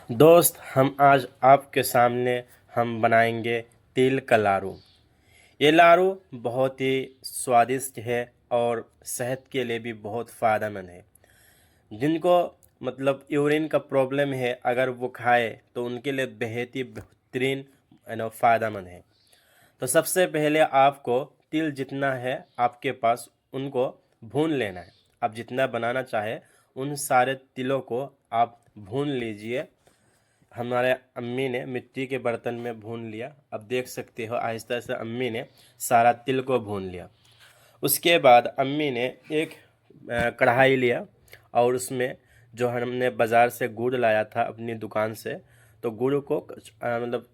दोस्त, हम आज आपके सामने हम बनाएंगे तिल का लाड़ू। ये लाड़ू बहुत ही स्वादिष्ट है और सेहत के लिए भी बहुत फ़ायदेमंद है। जिनको मतलब यूरिन का प्रॉब्लम है, अगर वो खाए तो उनके लिए बेहद ही बेहतरीन फ़ायदेमंद है। तो सबसे पहले आपको तिल जितना है आपके पास उनको भून लेना है। आप जितना बनाना चाहे उन सारे तिलों को आप भून लीजिए। हमारे अम्मी ने मिट्टी के बर्तन में भून लिया। अब देख सकते हो आहिस्ता से अम्मी ने सारा तिल को भून लिया। उसके बाद अम्मी ने एक कढ़ाई लिया और उसमें जो हमने बाज़ार से गुड़ लाया था अपनी दुकान से, तो गुड़ को मतलब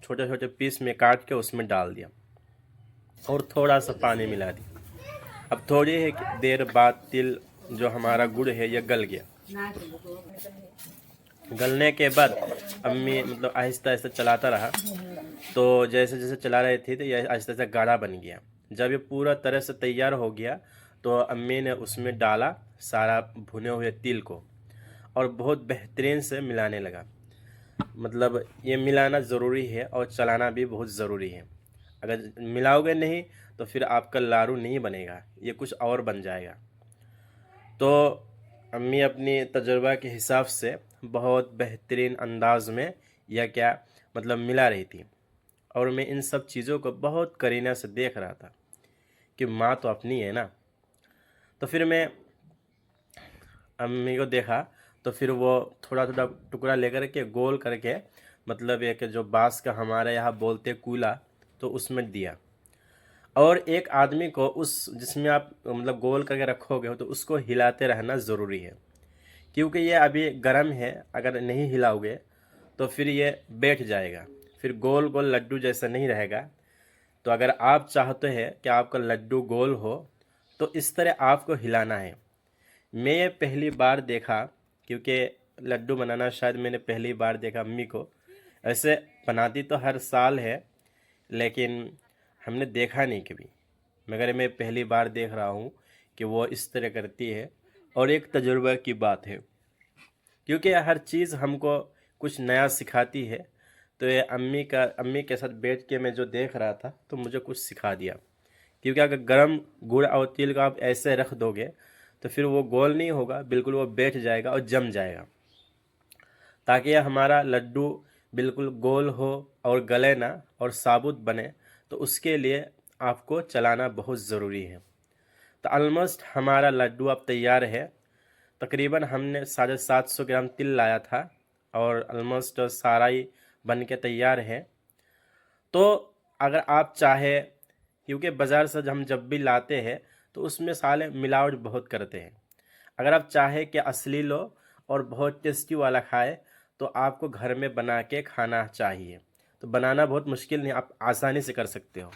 छोटे छोटे पीस में काट के उसमें डाल दिया और थोड़ा सा पानी मिला दिया। अब थोड़ी ही देर बाद तिल जो हमारा गुड़ है ये गल गया। गलने के बाद अम्मी मतलब आहिस्ता आहिस्ता चलाता रहा, तो जैसे जैसे चला रही थी तो ये आहिस्ता आहिस्ता गाढ़ा बन गया। जब ये पूरा तरह से तैयार हो गया तो अम्मी ने उसमें डाला सारा भुने हुए तिल को और बहुत बेहतरीन से मिलाने लगा। मतलब ये मिलाना ज़रूरी है और चलाना भी बहुत ज़रूरी है। अगर मिलाओगे नहीं तो फिर आपका लाड़ू नहीं बनेगा, ये कुछ और बन जाएगा। तो अम्मी अपनी तजुर्बा के हिसाब से बहुत बेहतरीन अंदाज में यह क्या मतलब मिला रही थी और मैं इन सब चीज़ों को बहुत करीना से देख रहा था कि माँ तो अपनी है ना। तो फिर मैं अम्मी को देखा तो फिर वो थोड़ा थोड़ा टुकड़ा लेकर के गोल करके, मतलब एक जो बांस का हमारे यहाँ बोलते कूला, तो उसमें दिया। और एक आदमी को उस जिसमें आप मतलब गोल करके रखोगे तो उसको हिलाते रहना ज़रूरी है, क्योंकि ये अभी गर्म है। अगर नहीं हिलाओगे तो फिर ये बैठ जाएगा, फिर गोल गोल लड्डू जैसा नहीं रहेगा। तो अगर आप चाहते हैं कि आपका लड्डू गोल हो तो इस तरह आपको हिलाना है। मैं ये पहली बार देखा, क्योंकि लड्डू बनाना शायद मैंने पहली बार देखा अम्मी को। ऐसे बनाती तो हर साल है, लेकिन हमने देखा नहीं कभी, मगर मैं पहली बार देख रहा हूँ कि वो इस तरह करती है। और एक तजुर्बा की बात है, क्योंकि हर चीज़ हमको कुछ नया सिखाती है। तो ये अम्मी के साथ बैठ के मैं जो देख रहा था तो मुझे कुछ सिखा दिया। क्योंकि अगर गरम गुड़ और तिल का आप ऐसे रख दोगे तो फिर वो गोल नहीं होगा, बिल्कुल वो बैठ जाएगा और जम जाएगा। ताकि यह हमारा लड्डू बिल्कुल गोल हो और गले ना और साबुत बने, तो उसके लिए आपको चलाना बहुत ज़रूरी है। तो ऑलमोस्ट हमारा लड्डू अब तैयार है। तकरीबन हमने 750 ग्राम तिल लाया था और ऑलमोस्ट सारा ही बन के तैयार है। तो अगर आप चाहे, क्योंकि बाज़ार से हम जब भी लाते हैं तो उसमें साले मिलावट बहुत करते हैं। अगर आप चाहे कि असली लो और बहुत टेस्टी वाला खाए तो आपको घर में बना के खाना चाहिए। तो बनाना बहुत मुश्किल नहीं, आप आसानी से कर सकते हो।